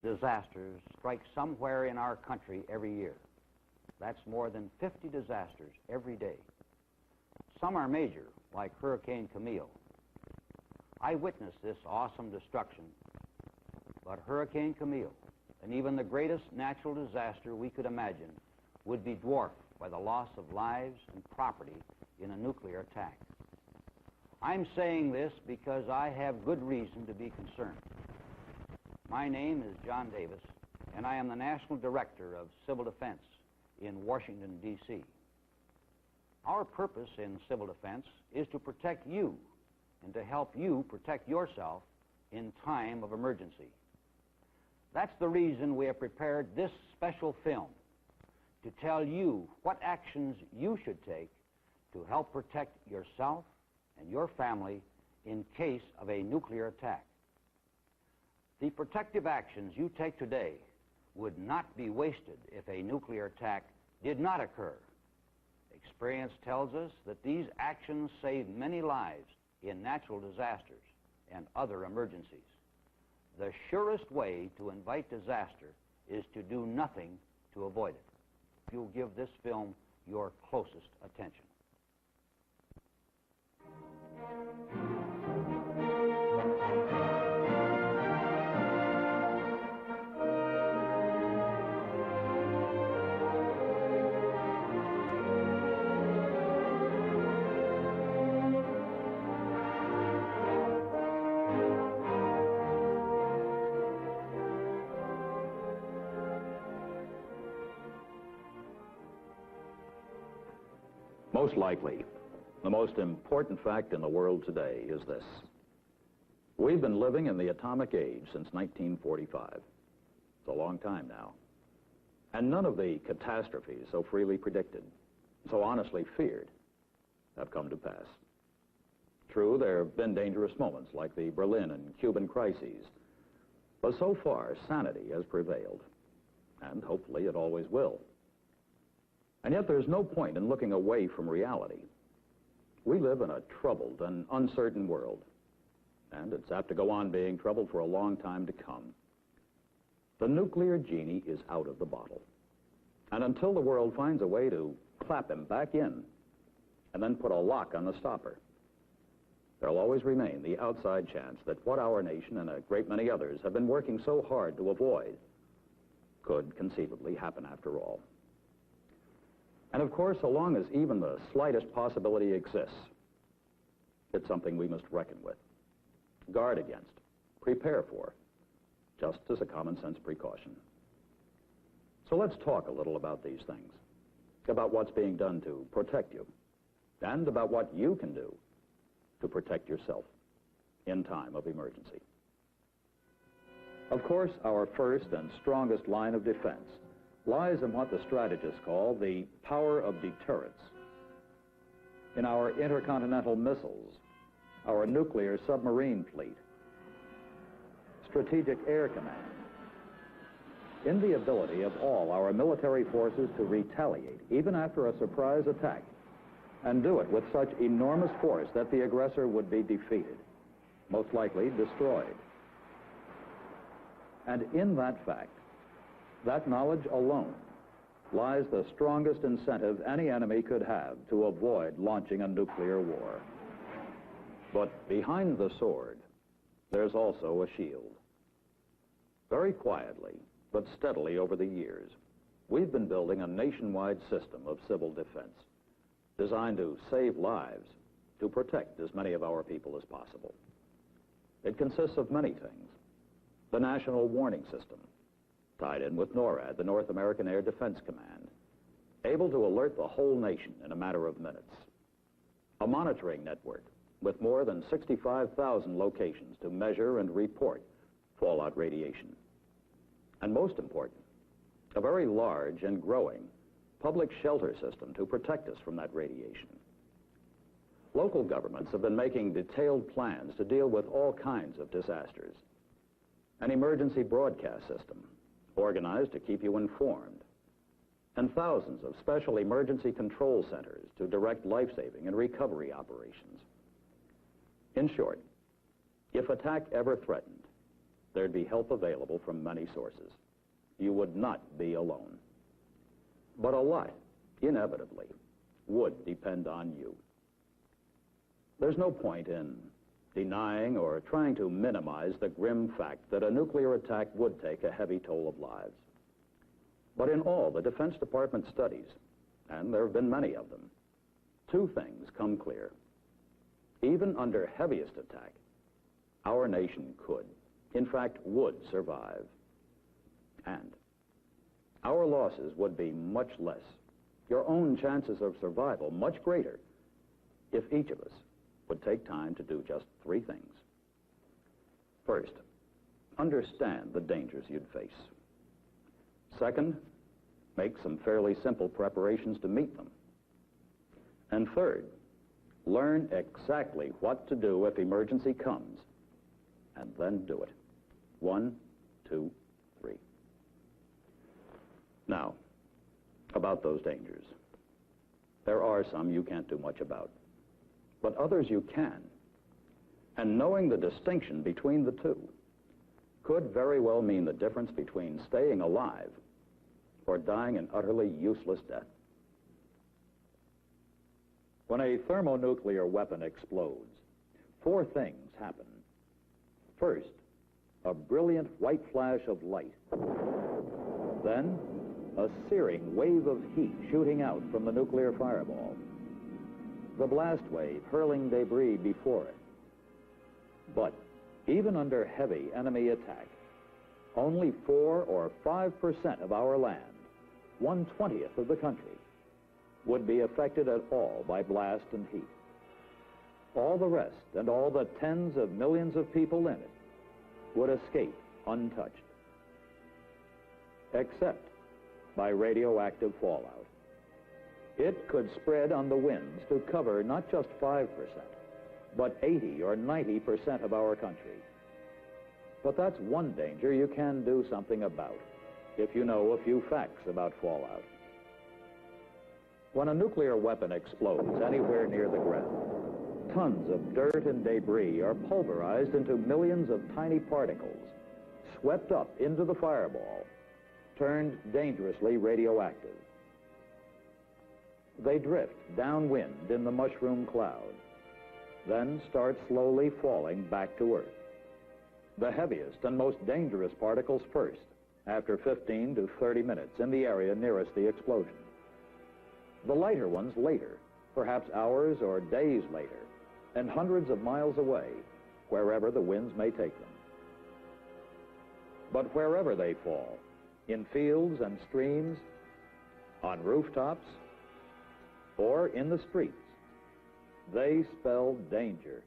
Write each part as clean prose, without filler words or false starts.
disasters strike somewhere in our country every year. That's more than 50 disasters every day. Some are major, like Hurricane Camille. I witnessed this awesome destruction, but Hurricane Camille, and even the greatest natural disaster we could imagine, would be dwarfed by the loss of lives and property in a nuclear attack. I'm saying this because I have good reason to be concerned. My name is John Davis, and I am the National Director of Civil Defense in Washington, D.C. Our purpose in civil defense is to protect you and to help you protect yourself in time of emergency. That's the reason we have prepared this special film, to tell you what actions you should take to help protect yourself and your family in case of a nuclear attack. The protective actions you take today would not be wasted if a nuclear attack did not occur. Experience tells us that these actions save many lives in natural disasters and other emergencies. The surest way to invite disaster is to do nothing to avoid it. You'll give this film your closest attention. Most likely, the most important fact in the world today is this. We've been living in the atomic age since 1945. It's a long time now. And none of the catastrophes so freely predicted, so honestly feared, have come to pass. True, there have been dangerous moments like the Berlin and Cuban crises, but so far sanity has prevailed, and hopefully it always will. And yet there's no point in looking away from reality. We live in a troubled and uncertain world, and it's apt to go on being troubled for a long time to come. The nuclear genie is out of the bottle. And until the world finds a way to clap him back in and then put a lock on the stopper, there'll always remain the outside chance that what our nation and a great many others have been working so hard to avoid could conceivably happen after all. And of course, so long as even the slightest possibility exists, it's something we must reckon with, guard against, prepare for, just as a common sense precaution. So let's talk a little about these things, about what's being done to protect you, and about what you can do to protect yourself in time of emergency. Of course, our first and strongest line of defense lies in what the strategists call the power of deterrence. In our intercontinental missiles, our nuclear submarine fleet, strategic air command, in the ability of all our military forces to retaliate even after a surprise attack, and do it with such enormous force that the aggressor would be defeated, most likely destroyed. And in that fact, that knowledge alone lies the strongest incentive any enemy could have to avoid launching a nuclear war. But behind the sword, there's also a shield. Very quietly, but steadily over the years, we've been building a nationwide system of civil defense designed to save lives, to protect as many of our people as possible. It consists of many things. The National Warning System, tied in with NORAD, the North American Air Defense Command, able to alert the whole nation in a matter of minutes. A monitoring network with more than 65,000 locations to measure and report fallout radiation. And most important, a very large and growing public shelter system to protect us from that radiation. Local governments have been making detailed plans to deal with all kinds of disasters. An emergency broadcast system, organized to keep you informed, and thousands of special emergency control centers to direct life-saving and recovery operations. In short, if attack ever threatened, there'd be help available from many sources. You would not be alone. But a lot, inevitably, would depend on you. There's no point in denying or trying to minimize the grim fact that a nuclear attack would take a heavy toll of lives. But in all the Defense Department studies, and there have been many of them, two things come clear. Even under heaviest attack, our nation could, in fact, would survive. And our losses would be much less, your own chances of survival much greater, if each of us would take time to do just three things. First, understand the dangers you'd face. Second, make some fairly simple preparations to meet them. And third, learn exactly what to do if emergency comes, and then do it. 1, 2, 3. Now, about those dangers. There are some you can't do much about, but others you can. And knowing the distinction between the two could very well mean the difference between staying alive or dying an utterly useless death. When a thermonuclear weapon explodes, 4 things happen. First, a brilliant white flash of light. Then, a searing wave of heat shooting out from the nuclear fireball. The blast wave hurling debris before it. But even under heavy enemy attack, only 4 or 5% of our land, 1/20th of the country, would be affected at all by blast and heat. All the rest and all the tens of millions of people in it would escape untouched, except by radioactive fallout. It could spread on the winds to cover not just 5%, but 80 or 90% of our country. But that's one danger you can do something about, if you know a few facts about fallout. When a nuclear weapon explodes anywhere near the ground, tons of dirt and debris are pulverized into millions of tiny particles, swept up into the fireball, turned dangerously radioactive. They drift downwind in the mushroom cloud, then start slowly falling back to Earth. The heaviest and most dangerous particles first, after 15 to 30 minutes in the area nearest the explosion. The lighter ones later, perhaps hours or days later, and hundreds of miles away, wherever the winds may take them. But wherever they fall, in fields and streams, on rooftops, or in the streets, they spell danger.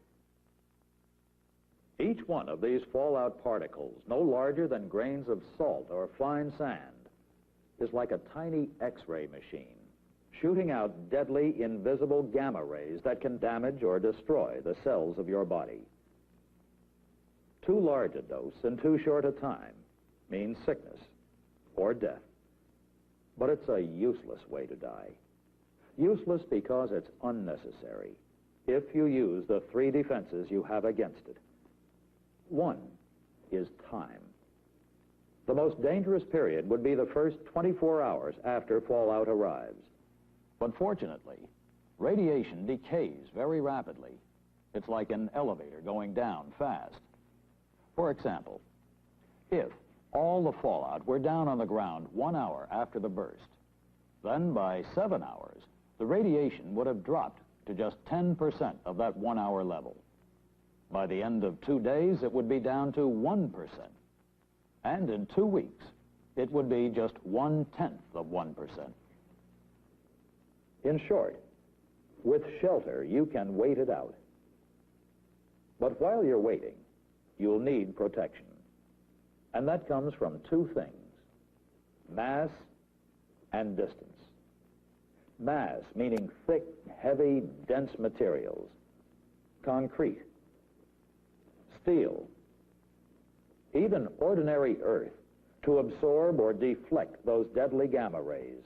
Each one of these fallout particles, no larger than grains of salt or fine sand, is like a tiny X-ray machine, shooting out deadly, invisible gamma rays that can damage or destroy the cells of your body. Too large a dose in too short a time means sickness or death. But it's a useless way to die. Useless because it's unnecessary if you use the 3 defenses you have against it. One is time. The most dangerous period would be the first 24 hours after fallout arrives. But fortunately, radiation decays very rapidly. It's like an elevator going down fast. For example, if all the fallout were down on the ground 1 hour after the burst, then by 7 hours, the radiation would have dropped to just 10% of that 1 hour level. By the end of 2 days, it would be down to 1%. And in 2 weeks, it would be just 1/10 of 1%. In short, with shelter, you can wait it out. But while you're waiting, you'll need protection. And that comes from 2 things: mass and distance. Mass, meaning thick, heavy, dense materials. Concrete. Steel. Even ordinary earth, to absorb or deflect those deadly gamma rays,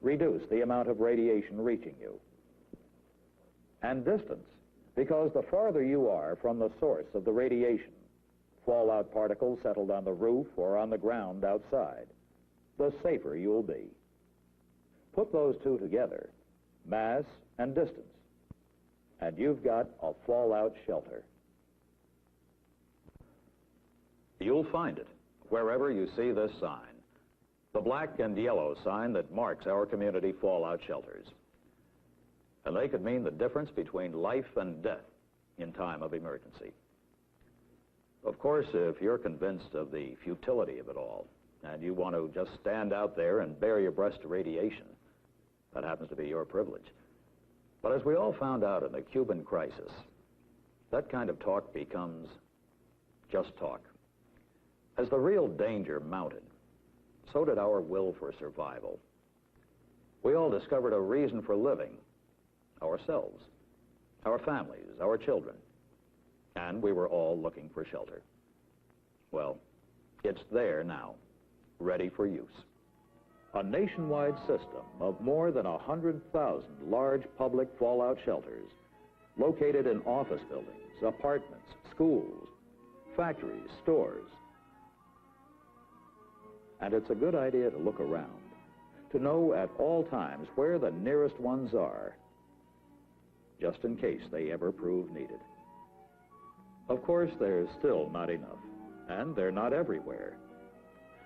reduce the amount of radiation reaching you. And distance, because the farther you are from the source of the radiation, fallout particles settled on the roof or on the ground outside, the safer you'll be. Put those two together, mass and distance, and you've got a fallout shelter. You'll find it wherever you see this sign, the black and yellow sign that marks our community fallout shelters. And they could mean the difference between life and death in time of emergency. Of course, if you're convinced of the futility of it all, and you want to just stand out there and bare your breast to radiation, that happens to be your privilege. But as we all found out in the Cuban crisis, that kind of talk becomes just talk. As the real danger mounted, so did our will for survival. We all discovered a reason for living, ourselves, our families, our children, and we were all looking for shelter. Well, it's there now, ready for use. A nationwide system of more than 100,000 large public fallout shelters located in office buildings, apartments, schools, factories, stores. And it's a good idea to look around, to know at all times where the nearest ones are, just in case they ever prove needed. Of course, there's still not enough, and they're not everywhere.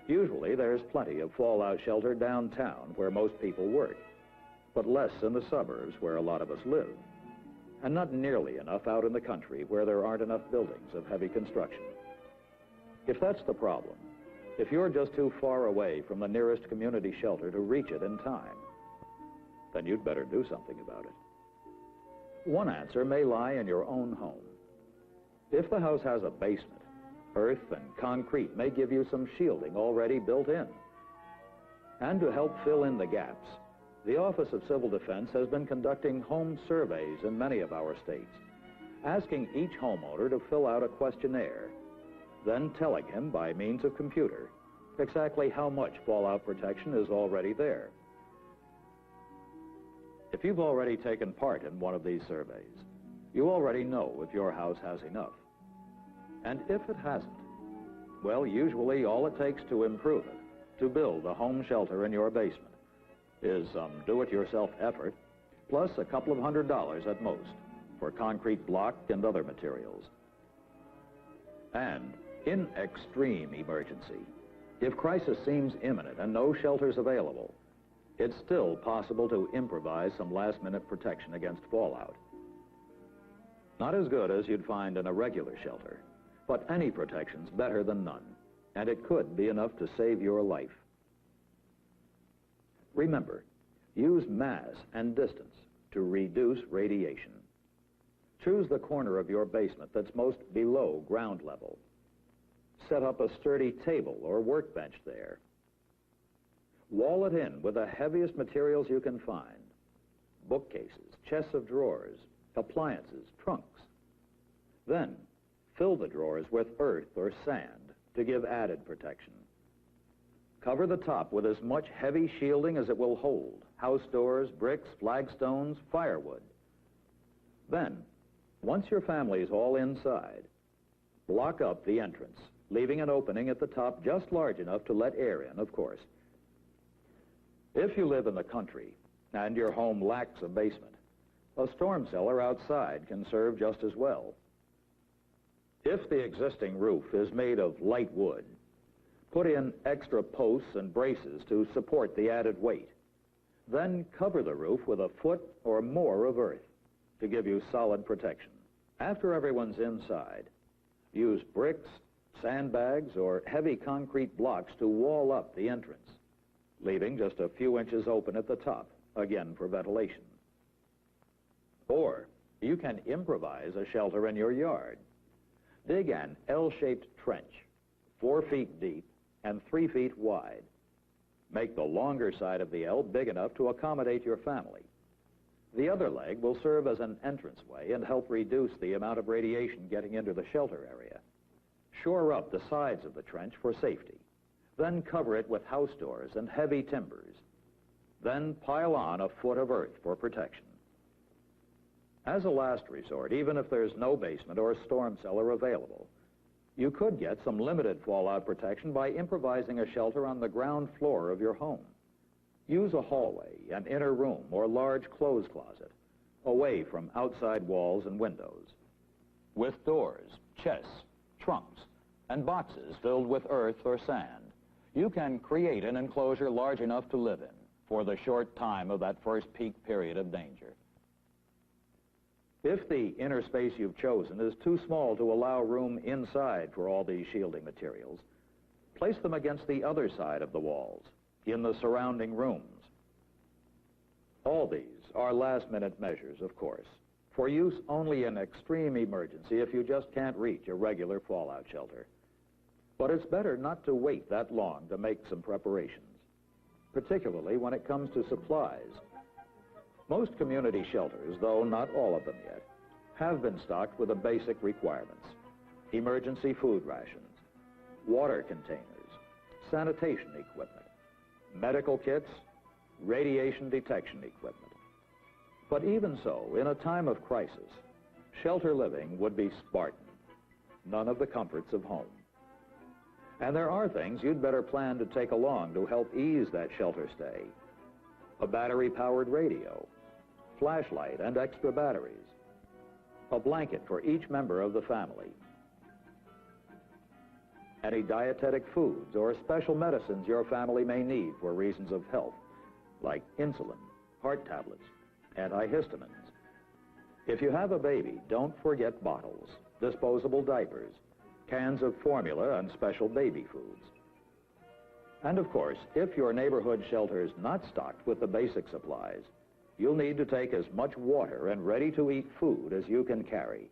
Usually, there's plenty of fallout shelter downtown where most people work, but less in the suburbs where a lot of us live, and not nearly enough out in the country where there aren't enough buildings of heavy construction. If that's the problem, if you're just too far away from the nearest community shelter to reach it in time, then you'd better do something about it. One answer may lie in your own home. If the house has a basement, earth and concrete may give you some shielding already built in. And to help fill in the gaps, the Office of Civil Defense has been conducting home surveys in many of our states, asking each homeowner to fill out a questionnaire, then telling him by means of computer exactly how much fallout protection is already there. If you've already taken part in one of these surveys, you already know if your house has enough. And if it hasn't, well, usually all it takes to improve it, to build a home shelter in your basement, is some do-it-yourself effort, plus a couple of $100 at most for concrete block and other materials. And in extreme emergency, if crisis seems imminent and no shelters available, it's still possible to improvise some last-minute protection against fallout. Not as good as you'd find in a regular shelter, but any protection's better than none, and it could be enough to save your life. Remember, use mass and distance to reduce radiation. Choose the corner of your basement that's most below ground level. Set up a sturdy table or workbench there. Wall it in with the heaviest materials you can find: bookcases, chests of drawers, appliances, trunks. Then, fill the drawers with earth or sand to give added protection. Cover the top with as much heavy shielding as it will hold: house doors, bricks, flagstones, firewood. Then, once your family's all inside, block up the entrance, leaving an opening at the top just large enough to let air in, of course. If you live in the country and your home lacks a basement, a storm cellar outside can serve just as well. If the existing roof is made of light wood, put in extra posts and braces to support the added weight. Then cover the roof with a foot or more of earth to give you solid protection. After everyone's inside, use bricks, sandbags, or heavy concrete blocks to wall up the entrance, leaving just a few inches open at the top, again for ventilation. Or you can improvise a shelter in your yard. Dig an L-shaped trench, 4 feet deep and 3 feet wide. Make the longer side of the L big enough to accommodate your family. The other leg will serve as an entranceway and help reduce the amount of radiation getting into the shelter area. Shore up the sides of the trench for safety. Then cover it with house doors and heavy timbers. Then pile on a foot of earth for protection. As a last resort, even if there's no basement or storm cellar available, You could get some limited fallout protection by improvising a shelter on the ground floor of your home. Use a hallway, an inner room, or large clothes closet, away from outside walls and windows. With doors, chests, trunks, and boxes filled with earth or sand, you can create an enclosure large enough to live in for the short time of that first peak period of danger. If the inner space you've chosen is too small to allow room inside for all these shielding materials, place them against the other side of the walls, in the surrounding rooms. All these are last-minute measures, of course, for use only in extreme emergency if you just can't reach a regular fallout shelter. But it's better not to wait that long to make some preparations, particularly when it comes to supplies. Most community shelters, though not all of them yet, have been stocked with the basic requirements: emergency food rations, water containers, sanitation equipment, medical kits, radiation detection equipment. But even so, in a time of crisis, shelter living would be Spartan, none of the comforts of home. And there are things you'd better plan to take along to help ease that shelter stay: a battery-powered radio, flashlight and extra batteries, a blanket for each member of the family, any dietetic foods or special medicines your family may need for reasons of health, like insulin, heart tablets, antihistamines. If you have a baby, don't forget bottles, disposable diapers, cans of formula and special baby foods. And of course, if your neighborhood shelter is not stocked with the basic supplies, you'll need to take as much water and ready-to-eat food as you can carry.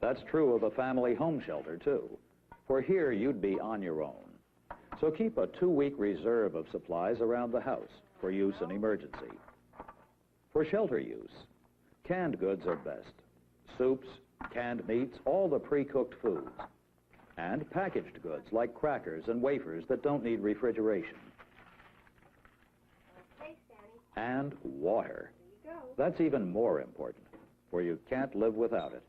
That's true of a family home shelter, too, for here you'd be on your own. So keep a 2-week reserve of supplies around the house for use in emergency. For shelter use, canned goods are best: soups, canned meats, all the pre-cooked foods, and packaged goods like crackers and wafers that don't need refrigeration. And water. That's even more important, for you can't live without it.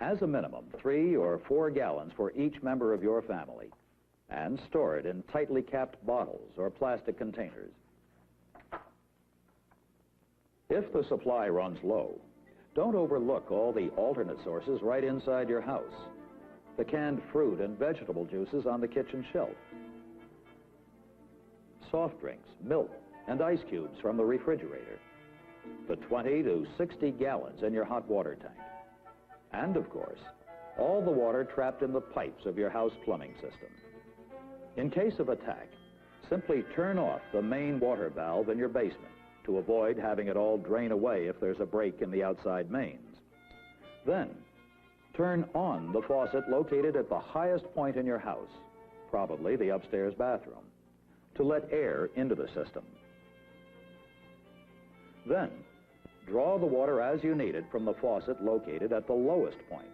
As a minimum, 3 or 4 gallons for each member of your family, and store it in tightly capped bottles or plastic containers. If the supply runs low, don't overlook all the alternate sources right inside your house: the canned fruit and vegetable juices on the kitchen shelf, soft drinks, milk, and ice cubes from the refrigerator, the 20 to 60 gallons in your hot water tank, and, of course, all the water trapped in the pipes of your house plumbing system. In case of attack, simply turn off the main water valve in your basement to avoid having it all drain away if there's a break in the outside mains. Then, turn on the faucet located at the highest point in your house, probably the upstairs bathroom, to let air into the system. Then, draw the water as you need it from the faucet located at the lowest point.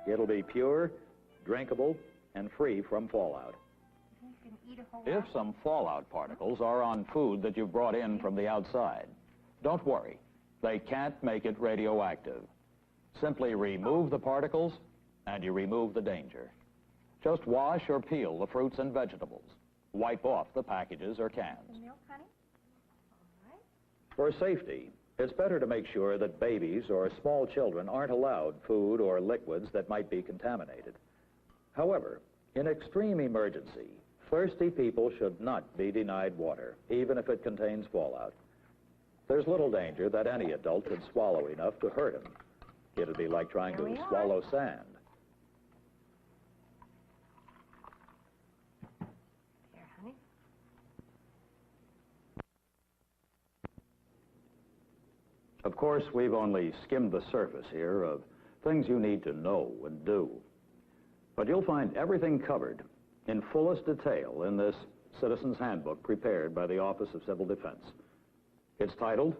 It'll be pure, drinkable, and free from fallout. If some fallout particles are on food that you've brought in from the outside, don't worry. They can't make it radioactive. Simply remove the particles, and you remove the danger. Just wash or peel the fruits and vegetables. Wipe off the packages or cans. Milk, honey? For safety, it's better to make sure that babies or small children aren't allowed food or liquids that might be contaminated. However, in extreme emergency, thirsty people should not be denied water, even if it contains fallout. There's little danger that any adult could swallow enough to hurt him. It'd be like trying to swallow sand. Here, honey. Of course, we've only skimmed the surface here of things you need to know and do. But you'll find everything covered in fullest detail in this Citizen's Handbook prepared by the Office of Civil Defense. It's titled,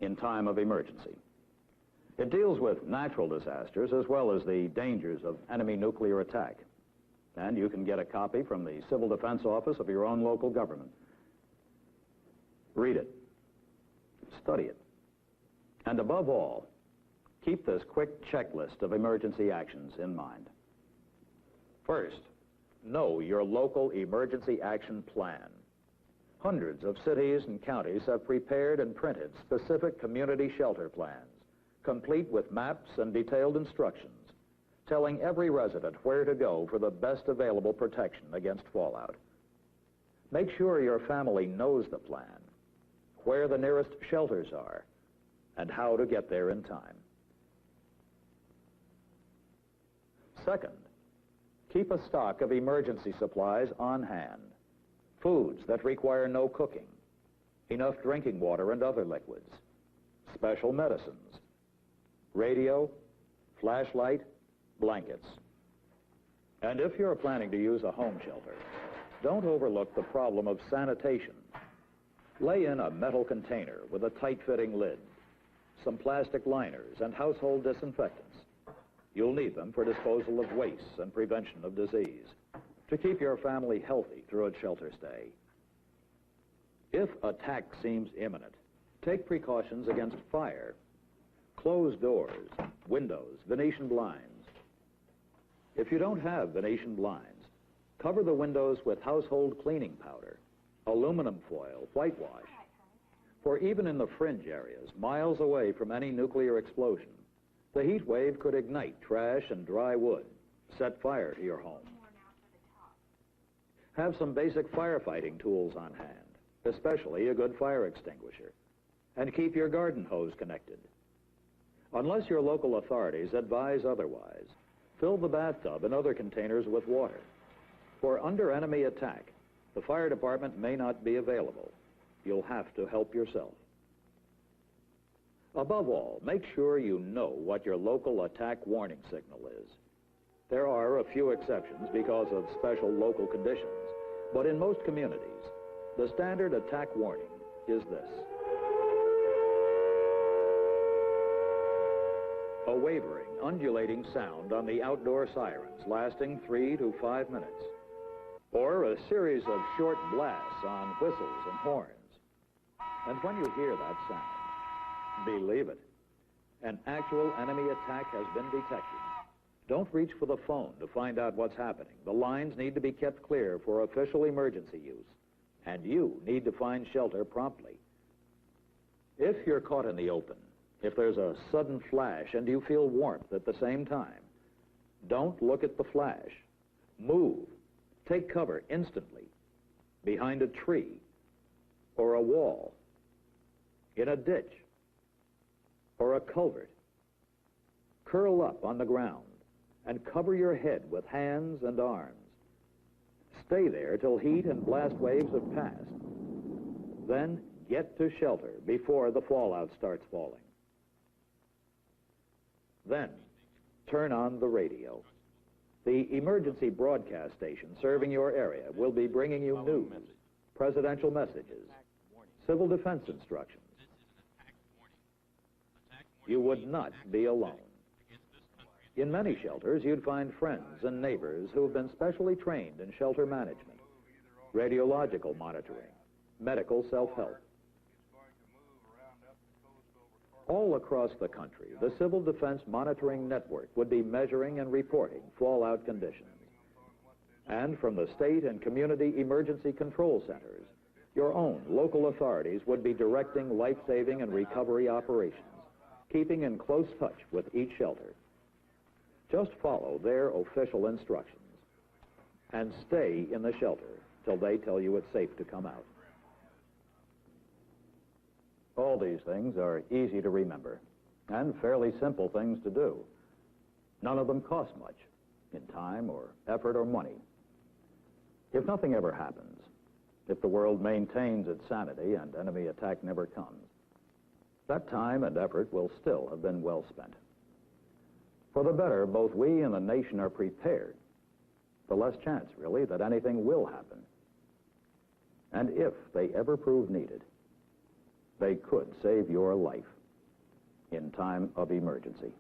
In Time of Emergency. It deals with natural disasters as well as the dangers of enemy nuclear attack. And you can get a copy from the Civil Defense Office of your own local government. Read it. Study it. And above all, Keep this quick checklist of emergency actions in mind. First, know your local emergency action plan. Hundreds of cities and counties have prepared and printed specific community shelter plans, complete with maps and detailed instructions, telling every resident where to go for the best available protection against fallout. Make sure your family knows the plan, where the nearest shelters are, and how to get there in time. Second, keep a stock of emergency supplies on hand. Foods that require no cooking, enough drinking water and other liquids, special medicines, radio, flashlight, blankets. And if you're planning to use a home shelter, don't overlook the problem of sanitation. Lay in a metal container with a tight-fitting lid, some plastic liners, and household disinfectants. You'll need them for disposal of wastes and prevention of disease, to keep your family healthy through its shelter stay. If attack seems imminent, take precautions against fire. Close doors, windows, Venetian blinds. If you don't have Venetian blinds, cover the windows with household cleaning powder, aluminum foil, whitewash. For even in the fringe areas, miles away from any nuclear explosion, the heat wave could ignite trash and dry wood, set fire to your home. Have some basic firefighting tools on hand, especially a good fire extinguisher, and keep your garden hose connected. Unless your local authorities advise otherwise, fill the bathtub and other containers with water. For under enemy attack, the fire department may not be available. You'll have to help yourself. Above all, make sure you know what your local attack warning signal is. There are a few exceptions because of special local conditions, but in most communities, the standard attack warning is this: a wavering, undulating sound on the outdoor sirens lasting 3 to 5 minutes, or a series of short blasts on whistles and horns. And when you hear that sound, believe it, an actual enemy attack has been detected. Don't reach for the phone to find out what's happening. The lines need to be kept clear for official emergency use, and you need to find shelter promptly. If you're caught in the open, if there's a sudden flash and you feel warmth at the same time, don't look at the flash. Move. Take cover instantly, behind a tree, or a wall, in a ditch, or a culvert. Curl up on the ground and cover your head with hands and arms. Stay there till heat and blast waves have passed. Then get to shelter before the fallout starts falling. Then turn on the radio. The emergency broadcast station serving your area will be bringing you news, presidential messages, civil defense instructions. You would not be alone. In many shelters, you'd find friends and neighbors who have been specially trained in shelter management, radiological monitoring, medical self-help. All across the country, the Civil Defense Monitoring Network would be measuring and reporting fallout conditions. And from the state and community emergency control centers, your own local authorities would be directing life-saving and recovery operations, keeping in close touch with each shelter. Just follow their official instructions and stay in the shelter till they tell you it's safe to come out. All these things are easy to remember and fairly simple things to do. None of them cost much in time or effort or money. If nothing ever happens, if the world maintains its sanity and enemy attack never comes, that time and effort will still have been well spent. For the better, both we and the nation are prepared, the less chance, really, that anything will happen. And if they ever prove needed, they could save your life in time of emergency.